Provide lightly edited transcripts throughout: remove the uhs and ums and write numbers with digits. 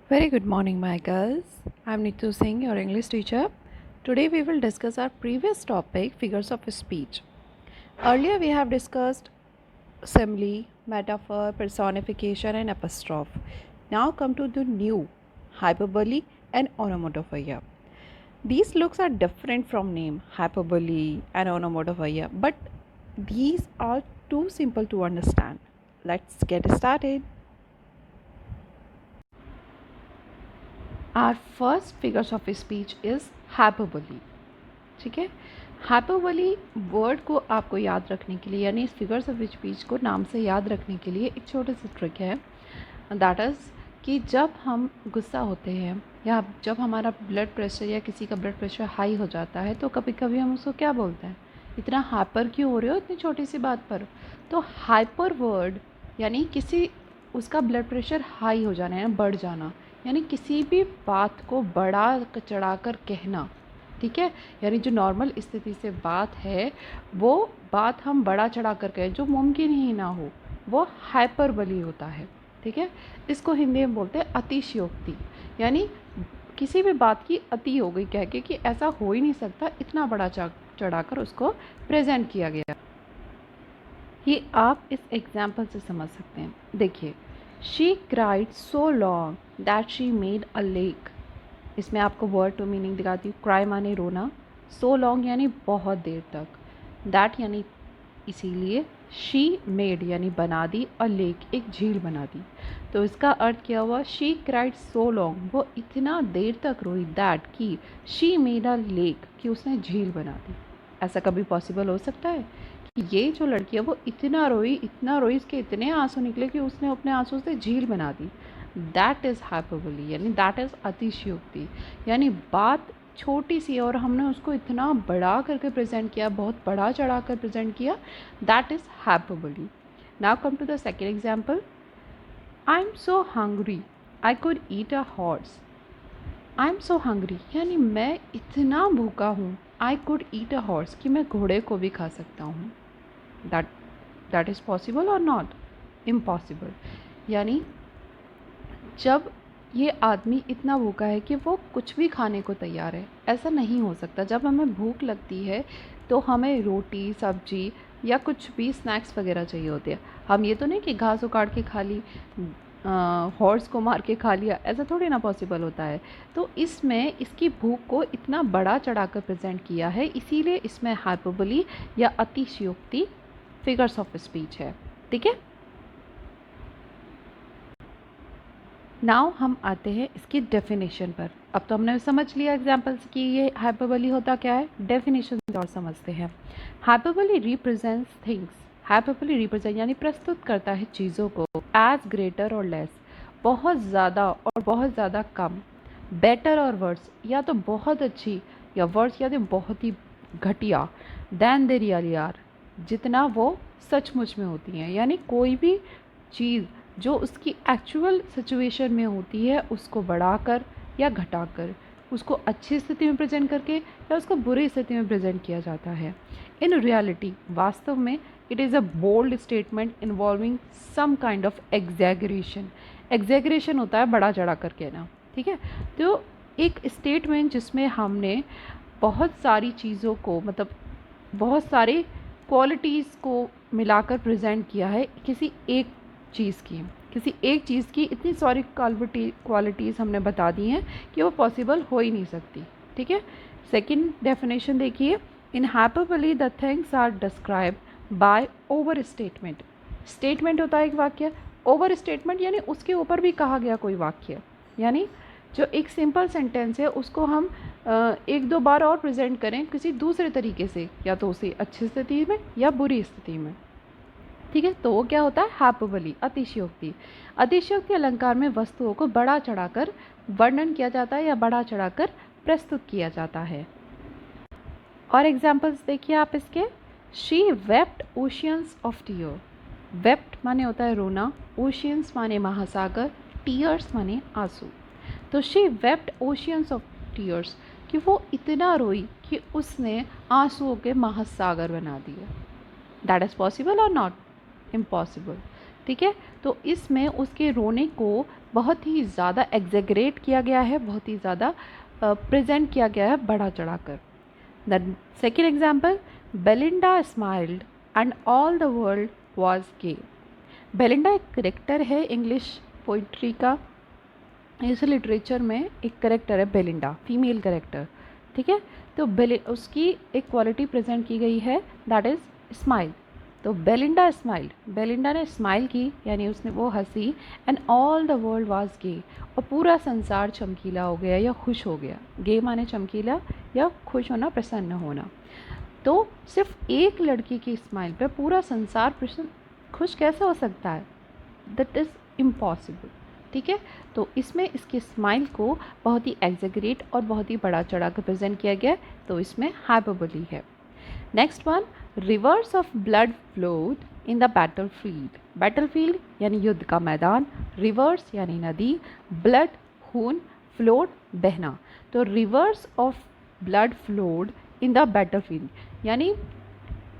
Very good morning, my girls. I'm Nitu Singh, your English teacher. Today we will discuss our previous topic, figures of speech. Earlier we have discussed simile, metaphor, personification, and apostrophe. Now come to the new hyperbole and onomatopoeia. These looks are different from name hyperbole and onomatopoeia, but these are too simple to understand. Let's get started. Our first figures of speech is hyperbole. ठीक है, hyperbole word को आपको याद रखने के लिए यानी इस फिगर्स ऑफ स्पीच को नाम से याद रखने के लिए एक छोटी सी ट्रिक है, दैट इज़ कि जब हम गुस्सा होते हैं या जब हमारा ब्लड प्रेशर या किसी का ब्लड प्रेशर हाई हो जाता है तो कभी कभी हम उसको क्या बोलते हैं, इतना हाइपर क्यों हो रहे हो इतनी छोटी सी बात पर। तो हाइपर वर्ड यानी किसी उसका ब्लड प्रेशर हाई हो जाना या बढ़ जाना, यानी किसी भी बात को बढ़ा चढ़ा कर कहना। ठीक है, यानी जो नॉर्मल स्थिति से बात है वो बात हम बढ़ा चढ़ा कर कहें जो मुमकिन ही ना हो, वो हाइपरबली होता है। ठीक है, इसको हिंदी में बोलते हैं अतिशयोक्ति, यानी किसी भी बात की अति हो गई कह के कि ऐसा हो ही नहीं सकता, इतना बड़ा चढ़ाकर उसको प्रेजेंट किया गया। ये आप इस एग्जाम्पल से समझ सकते हैं। देखिए, she cried so long that she made a lake. इसमें आपको वर्ड टू मीनिंग दिखाती हूँ। क्राई माने रोना, सो लॉन्ग यानी बहुत देर तक, दैट यानी इसीलिए, शी मेड यानी बना दी, और लेक एक झील बना दी। तो इसका अर्थ क्या हुआ, शी क्राइड सो लॉन्ग वो इतना देर तक रोई, दैट कि शी मेड अ लेक कि उसने झील बना दी। ऐसा कभी पॉसिबल हो सकता है कि ये जो लड़की है वो इतना रोई, इसके इतने आंसू निकले कि उसने अपने आंसू से झील बना दी। दैट इज़ हाइपरबोली, यानी दैट इज़ अतिशयोक्ति, यानी बात छोटी सी और हमने उसको इतना बड़ा करके प्रेजेंट किया, बहुत बड़ा चढ़ा कर प्रेजेंट किया, that is hyperbole. Now come to the second example, I am so hungry I could eat a horse. I am so hungry यानी मैं इतना भूखा हूँ, आई कुड ईट अ हॉर्स कि मैं घोड़े को भी खा सकता हूँ। दैट दैट इज़ पॉसिबल और नॉट? इम्पॉसिबल। यानी जब ये आदमी इतना भूखा है कि वो कुछ भी खाने को तैयार है, ऐसा नहीं हो सकता। जब हमें भूख लगती है तो हमें रोटी सब्जी या कुछ भी स्नैक्स वगैरह चाहिए होते हैं। हम ये तो नहीं कि घास उखाड़ के खा ली, हॉर्स को मार के खा लिया, ऐसा थोड़ी ना पॉसिबल होता है। तो इसमें इसकी भूख को इतना बड़ा चढ़ाकर प्रेजेंट किया है, इसीलिए इसमें हाइपरबोली या अतिशयोक्ति फिगर्स ऑफ स्पीच है। ठीक है, नाउ हम आते हैं इसकी डेफिनेशन पर। अब तो हमने समझ लिया एग्जाम्पल्स कि ये हाइपरबोली होता क्या है, डेफिनेशन और समझते हैं। Hyperbole represents things, hyperbole represent यानी प्रस्तुत करता है चीज़ों को एज ग्रेटर और लेस, बहुत ज़्यादा और बहुत ज़्यादा कम, बेटर और वर्स, या तो बहुत अच्छी या वर्स या तो बहुत ही घटिया, दैन दे रियली आर, जितना वो सचमुच में होती हैं। यानी कोई भी चीज़ जो उसकी एक्चुअल सिचुएशन में होती है उसको बढ़ाकर या घटाकर, उसको अच्छी स्थिति में प्रेजेंट करके या उसको बुरी स्थिति में प्रेजेंट किया जाता है। इन रियलिटी, वास्तव में, it is a bold statement involving some kind of exaggeration. Exaggeration होता है बड़ा चढ़ा कर कहना। ठीक है, तो एक स्टेटमेंट जिसमें हमने बहुत सारी चीज़ों को, मतलब बहुत सारे क्वालिटीज़ को मिलाकर प्रेजेंट किया है किसी एक चीज़ की, किसी एक चीज़ की इतनी सारी क्वालिटीज़ हमने बता दी हैं कि वो पॉसिबल हो ही नहीं सकती। ठीक है, सेकंड डेफिनेशन देखिए, in hyperbole the things are describe by overstatement. Statement होता है एक वाक्य, ओवर स्टेटमेंट यानी उसके ऊपर भी कहा गया कोई वाक्य, यानी जो एक सिंपल सेंटेंस है उसको हम एक दो बार और प्रेजेंट करें किसी दूसरे तरीके से, या तो उसे अच्छी स्थिति में या बुरी स्थिति में। ठीक है, तो वो क्या होता है, हाइपरबोली, अतिशयोक्ति। अतिशयोक्ति अलंकार में वस्तुओं को बढ़ा चढ़ाकर वर्णन किया जाता है या बढ़ा चढ़ाकर प्रस्तुत किया जाता है। और एग्जाम्पल्स देखिए आप इसके, she wept oceans of tear. Wept माने होता है रोना, ओशियंस माने महासागर, टीयर्स माने आंसू। तो she wept oceans of tears कि वो इतना रोई कि उसने आंसुओं के महासागर बना दिए। दैट इज़ पॉसिबल और नॉट? इम्पॉसिबल। ठीक है, तो इसमें उसके रोने को बहुत ही ज़्यादा एग्जेगरेट किया गया है, बहुत ही ज़्यादा प्रेजेंट किया गया है बढ़ा चढ़ाकर। The second example, Belinda smiled and all the world was gay. Belinda एक करेक्टर है इंग्लिश पोइट्री का, इस लिटरेचर में एक करेक्टर है बेलिंडा, फीमेल करेक्टर, ठीक है। तो उसकी एक क्वालिटी प्रेजेंट की गई है, दैट इज़ स्माइल। तो बेलिंडा स्माइल्ड, बेलिंडा ने स्माइल की यानी उसने वो हंसी, and all the world was gay, और पूरा संसार चमकीला हो गया या खुश हो गया। गे माने चमकीला या खुश होना, प्रसन्न होना। तो सिर्फ एक लड़की की स्माइल पे पूरा संसार खुश कैसे हो सकता है? दैट इज़ इम्पॉसिबल, ठीक है। तो इसमें इसकी स्माइल को बहुत ही एग्जेगरेट और बहुत ही बड़ा चढ़ा कर प्रेजेंट किया गया, तो इसमें हाइपरबोली है। Next one, reverse of blood flowed in the battle field. Battle field यानी युद्ध का मैदान, रिवर्स यानी नदी, ब्लड खून, फ्लोड बहना। तो reverse of blood flowed in the battle field यानी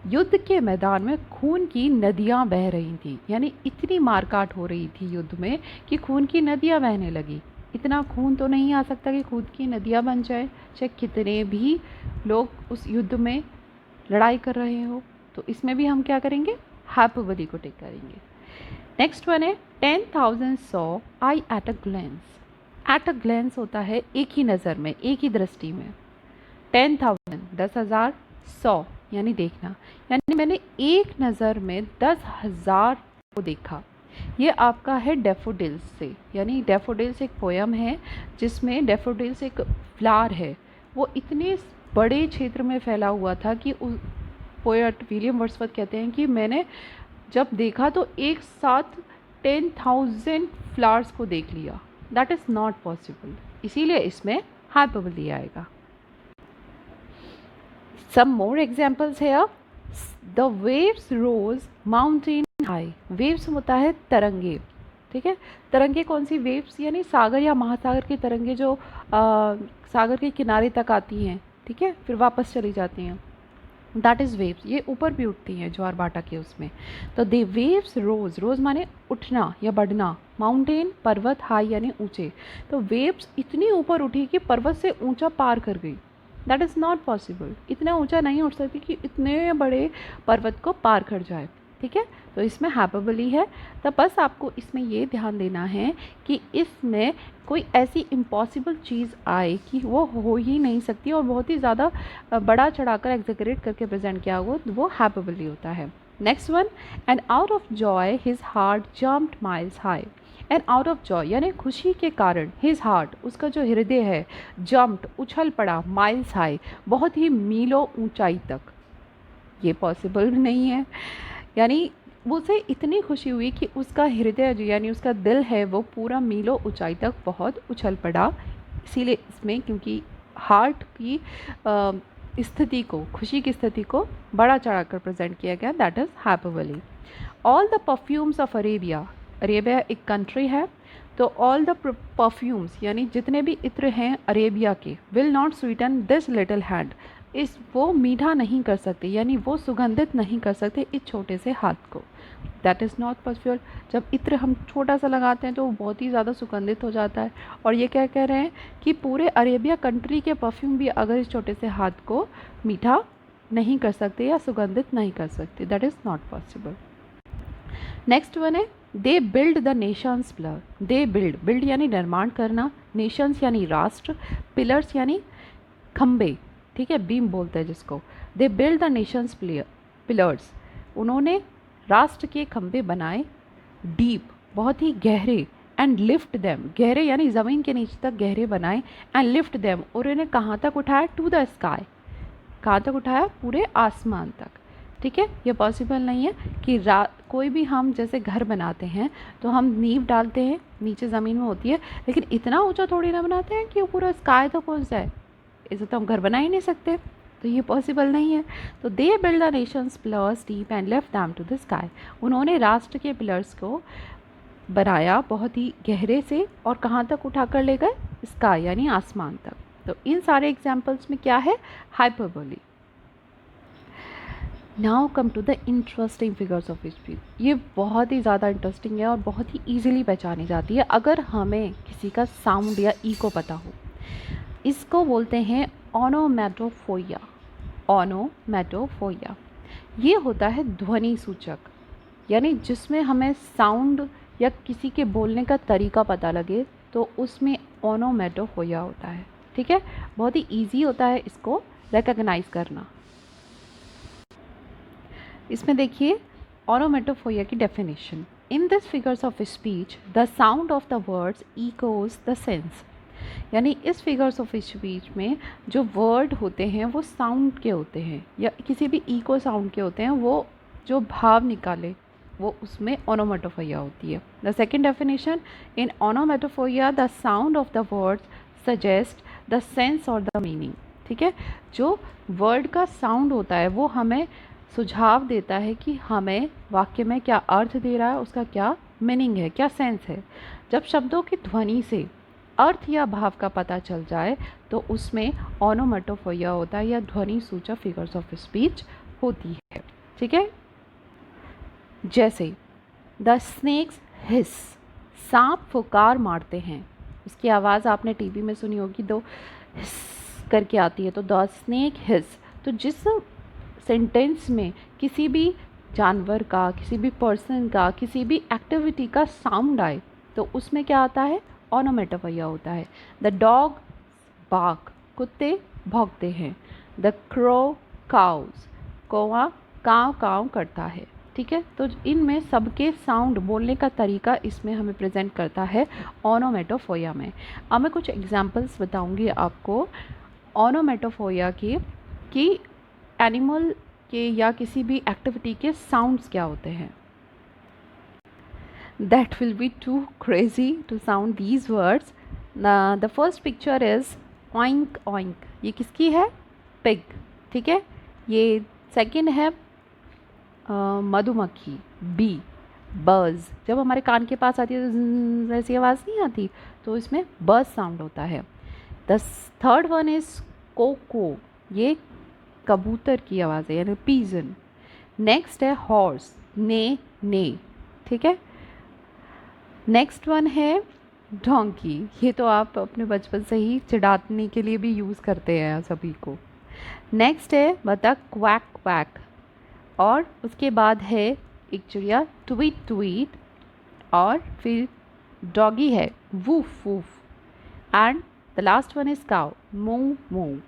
युद्ध के मैदान में खून की नदियां बह रही थी, यानी इतनी मारकाट हो रही थी युद्ध में कि खून की नदियां बहने लगी। इतना खून तो नहीं आ सकता कि खून की नदियां बन जाए, चाहे कितने भी लोग उस युद्ध में लड़ाई कर रहे हो। तो इसमें भी हम क्या करेंगे? हाइपरबोली को टेक करेंगे। नेक्स्ट वन है 10,000 saw I at a glance. At a glance होता है एक ही नज़र में, एक ही दृष्टि में। 10,000 10,000, 100 यानी देखना, यानी मैंने एक नज़र में 10,000 को देखा। ये आपका है डैफोडिल्स से, यानी डैफोडिल्स एक पोयम है जिसमें डैफोडिल्स एक फ्लावर है, वो इतने बड़े क्षेत्र में फैला हुआ था कि उस पोएट विलियम वर्ड्सवर्थ कहते हैं कि मैंने जब देखा तो एक साथ 10,000 फ्लावर्स को देख लिया। दैट इज़ नॉट पॉसिबल, इसीलिए इसमें हाइपरबोली आएगा। Some more examples here. The waves rose mountain high. Waves होता है तरंगे, ठीक है। तरंगे कौन सी? वेव्स यानी सागर या महासागर की तरंगे जो सागर के किनारे तक आती हैं, ठीक है, फिर वापस चली जाती हैं। That is waves. ये ऊपर भी उठती हैं ज्वार भाटा के उसमें। तो दे वेव्स रोज, रोज माने उठना या बढ़ना, माउंटेन पर्वत, हाई यानी ऊंचे। तो वेव्स इतनी ऊपर उठी कि पर्वत से ऊंचा पार कर गई। दैट इज़ नॉट पॉसिबल, इतना ऊंचा नहीं उठ सकती कि इतने बड़े पर्वत को पार कर जाए, ठीक है। तो इसमें हाइपरबोली है। तो बस आपको इसमें ये ध्यान देना है कि इसमें कोई ऐसी इम्पॉसिबल चीज़ आए कि वो हो ही नहीं सकती और बहुत ही ज़्यादा बड़ा चढ़ाकर एग्जेगरेट करके प्रेजेंट किया हो, वो हाइपरबोली होता है। Next one, and out of Joy his heart jumped miles high. And out of Joy यानी खुशी के कारण, हिज हार्ट उसका जो हृदय है, जम्प्ड उछल पड़ा, माइल्स हाई बहुत ही मीलों ऊंचाई तक। ये पॉसिबल नहीं है, यानी उसे इतनी खुशी हुई कि उसका हृदय जो यानी उसका दिल है वो पूरा मीलों ऊंचाई तक बहुत उछल पड़ा। इसीलिए इसमें क्योंकि हार्ट की स्थिति को, खुशी की स्थिति को बड़ा चढ़ाकर प्रेजेंट किया गया, that is hyperbole. All the perfumes of Arabia, Arabia एक कंट्री है, तो ऑल द परफ्यूम्स यानी जितने भी इत्र हैं अरेबिया के, will not Sutton this little hand, इस वो मीठा नहीं कर सकते, यानी वो सुगंधित नहीं कर सकते इस छोटे से हाथ को। That is not possible. जब इत्र हम छोटा सा लगाते हैं तो वो बहुत ही ज़्यादा सुगंधित हो जाता है, और ये क्या कह रहे हैं कि पूरे अरेबिया कंट्री के परफ्यूम भी अगर इस छोटे से हाथ को मीठा नहीं कर सकते या सुगंधित नहीं कर सकते, that is not possible. Next one है they build the nations pillar. They build, build यानी निर्माण करना, नेशंस यानी राष्ट्र, पिलर्स यानी खम्बे, ठीक है, बीम बोलते हैं जिसको। दे बिल्ड द नेशंस पिलर्स, उन्होंने राष्ट्र के खम्बे बनाए, डीप बहुत ही गहरे, एंड लिफ्ट देम, गहरे यानी ज़मीन के नीचे तक गहरे बनाए, एंड लिफ्ट देम और इन्हें कहाँ तक उठाया? टू द स्काई, कहाँ तक उठाया? पूरे आसमान तक, ठीक है। ये पॉसिबल नहीं है कि कोई भी हम जैसे घर बनाते हैं तो हम नींव डालते हैं, नीचे ज़मीन में होती है, लेकिन इतना ऊंचा थोड़ी ना बनाते हैं कि वो पूरा स्काई तक पहुँच जाए, इसे तो हम घर बना ही नहीं सकते, तो ये पॉसिबल नहीं है। तो they build the nations pillars deep and left them to the sky, उन्होंने राष्ट्र के पिलर्स को बनाया बहुत ही गहरे से और कहाँ तक उठा कर ले गए? स्काई यानी आसमान तक। तो इन सारे एग्जाम्पल्स में क्या है? Hyperbole. Now come to the interesting figures of speech. ये बहुत ही ज़्यादा इंटरेस्टिंग है और बहुत ही ईजिली पहचानी जाती है अगर हमें किसी का साउंड या ई को पता हो। इसको बोलते हैं ओनोमेटोफोइया। ओनोमेटोफोइया ये होता है ध्वनि सूचक, यानी जिसमें हमें साउंड या किसी के बोलने का तरीका पता लगे तो उसमें ओनोमेटोफोइया होता है। ठीक है, बहुत ही ईजी होता है इसको रिकग्नाइज करना। इसमें देखिए ओनोमेटोफोइया की definition. In this figures of speech the sound of the words echoes the sense. यानी इस फिगर्स ऑफ स्पीच में जो वर्ड होते हैं वो साउंड के होते हैं या किसी भी इको साउंड के होते हैं, वो जो भाव निकाले वो उसमें ओनोमेटोफोइया होती है। The second definition, in onomatopoeia the sound of the words suggest the sense और द मीनिंग। ठीक है, जो वर्ड का साउंड होता है वो हमें सुझाव देता है कि हमें वाक्य में क्या अर्थ दे रहा है, उसका क्या मीनिंग है, क्या सेंस है। जब शब्दों की ध्वनि से अर्थ या भाव का पता चल जाए तो उसमें ओनोमेटोफोइया होता है या ध्वनि सूचक फिगर्स ऑफ स्पीच होती है। ठीक है, जैसे द स्नेक्स हिस, सांप फुकार मारते हैं। उसकी आवाज़ आपने टीवी में सुनी होगी, दो हिस करके आती है, तो द स्नेक हिस। तो जिस सेंटेंस में किसी भी जानवर का, किसी भी पर्सन का, किसी भी एक्टिविटी का साउंड आए तो उसमें क्या आता है, ओनोमेटोफोइया होता है। द डॉग बार्क, कुत्ते भौंकते हैं। द क्रो काउज, कौवा काव काव करता है। ठीक है, तो इनमें सबके साउंड, बोलने का तरीका इसमें हमें प्रेजेंट करता है ओनोमेटोफोइया में। अब मैं कुछ एग्जांपल्स बताऊंगी आपको ओनोमेटोफोइया की कि एनिमल के या किसी भी एक्टिविटी के साउंड्स क्या होते हैं। That will be too crazy to sound these words. The first picture is oink oink. ये किसकी है, पिग। ठीक है, ये सेकंड है मधुमक्खी, बी। बज़, जब हमारे कान के पास आती है तो ज़्ज़ ऐसी आवाज़ नहीं आती, तो इसमें बज़ साउंड होता है। The third one is coco, ये कबूतर की आवाज़ है यानी पीजन। नेक्स्ट है हॉर्स, ने ने। ठीक है, नेक्स्ट वन है डोंकी, ये तो आप अपने बचपन से ही चिढ़ाने के लिए भी यूज़ करते हैं सभी को। नेक्स्ट है बतख, क्वैक क्वैक। और उसके बाद है एक चिड़िया, ट्वीट ट्वीट। और फिर डॉगी है, woof woof. And the last one is cow, move move.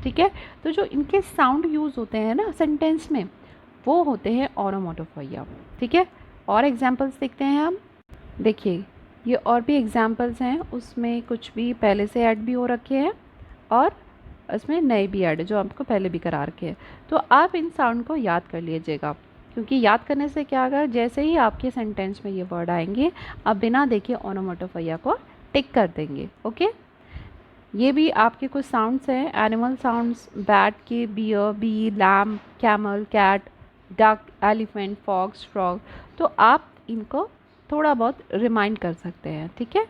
ठीक है, तो जो इनके साउंड यूज़ होते हैं ना सेंटेंस में, वो होते हैं ओनोमेटोफोइया। ठीक है, और एग्जांपल्स देखते हैं हम। देखिए ये और भी एग्जांपल्स हैं, उसमें कुछ भी पहले से ऐड भी हो रखे हैं और इसमें नए भी ऐड है जो आपको पहले भी करा रखे हैं। तो आप इन साउंड को याद कर लीजिएगा, क्योंकि याद करने से क्या होगा, जैसे ही आपके सेंटेंस में ये वर्ड आएंगे आप बिना देखे ओनोमेटोफोइया को टिक कर देंगे। ओके, ये भी आपके कुछ साउंड्स हैं, एनिमल साउंड्स, बैट के, bear, bee, lamb, camel, cat, duck, elephant, fox, frog. तो आप इनको थोड़ा बहुत रिमाइंड कर सकते हैं। ठीक है,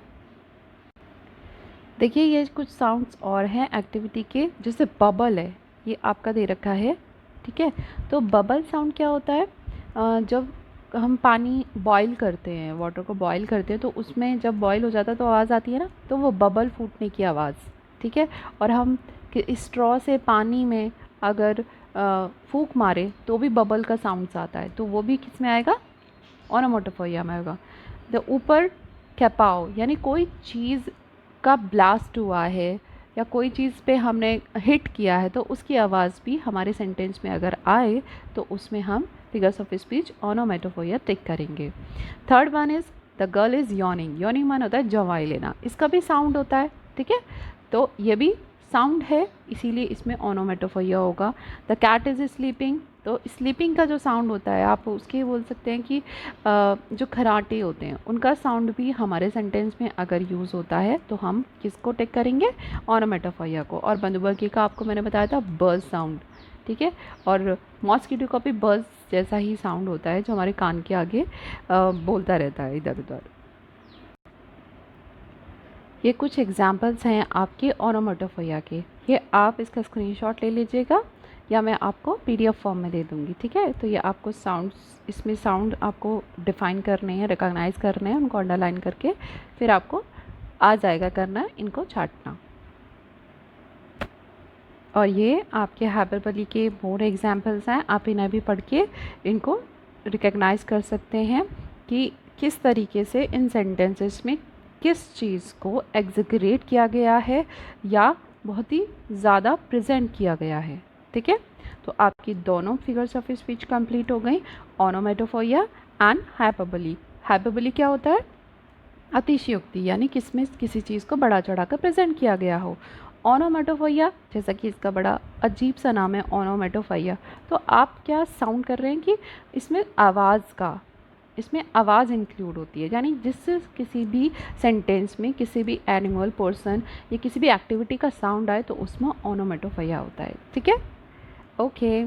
देखिए ये कुछ साउंड्स और हैं एक्टिविटी के, जैसे बबल है, ये आपका दे रखा है। ठीक है, तो बबल साउंड क्या होता है, जब हम पानी बॉईल करते हैं, वाटर को बॉईल करते हैं, तो उसमें जब बॉईल हो जाता है तो आवाज़ आती है ना, तो वो बबल फूटने की आवाज़। ठीक है, और हम स्ट्रॉ से पानी में अगर फूंक मारे तो भी बबल का साउंड्स आता है, तो वो भी किस में आएगा, ओनोमेटोफोइया में होगा। द ऊपर कैपाओ, यानी कोई चीज़ का ब्लास्ट हुआ है या कोई चीज़ पे हमने हिट किया है तो उसकी आवाज़ भी हमारे सेंटेंस में अगर आए तो उसमें हम फिगर्स ऑफ स्पीच ओनोमेटोफोइया टिक करेंगे। Third one is the girl is yawning. Yawning मान होता है जवाई लेना, इसका भी साउंड होता है। ठीक है, तो ये भी साउंड है, इसीलिए इसमें ओनोमेटोफोइया होगा। द कैट इज़ स्लीपिंग, तो स्लीपिंग का जो साउंड होता है आप उसके बोल सकते हैं कि जो खराटे होते हैं उनका साउंड भी हमारे सेंटेंस में अगर यूज़ होता है तो हम किसको टेक करेंगे, ओनोमेटोफोइया को। और बंदूबकी का आपको मैंने बताया था बज़ साउंड। ठीक है, और मॉस्किटो का भी बज़ जैसा ही साउंड होता है जो हमारे कान के आगे बोलता रहता है इधर उधर। ये कुछ एग्जाम्पल्स हैं आपके ओनोमेटोफोइया के, ये आप इसका स्क्रीनशॉट ले लीजिएगा। या मैं आपको पीडीएफ फॉर्म में दे दूँगी, ठीक है। तो ये आपको साउंड्स, इसमें साउंड आपको डिफ़ाइन करने हैं, रिकॉग्नाइज़ करने हैं, उनको अंडरलाइन करके फिर आपको आ जाएगा करना इनको छाँटना। और ये आपके हाइपरबोली के मोर एग्जांपल्स हैं, आप इन्हें भी पढ़ के इनको रिकॉग्नाइज़ कर सकते हैं कि किस तरीके से इन सेंटेंसेस में किस चीज़ को एग्जैगरेट किया गया है या बहुत ही ज़्यादा प्रेजेंट किया गया है, ठीक है। तो आपकी दोनों फिगर्स ऑफ स्पीच कंप्लीट हो गई, ओनोमेटोफोरिया एंड हाइपरबोली। हाइपरबोली क्या होता है? अतिशयोक्ति, यानी किसमें किसी चीज़ को बड़ा चढ़ा कर प्रेजेंट किया गया हो। ओनोमेटोफोरिया, जैसा कि इसका बड़ा अजीब सा नाम है ओनोमेटोफोरिया, तो आप क्या साउंड कर रहे हैं कि इसमें आवाज़ इंक्लूड होती है, यानी जिससे किसी भी सेंटेंस में किसी भी एनिमल, पर्सन या किसी भी एक्टिविटी का साउंड आए तो उसमें ओनोमेटोफोरिया होता है, ठीक है। ओके।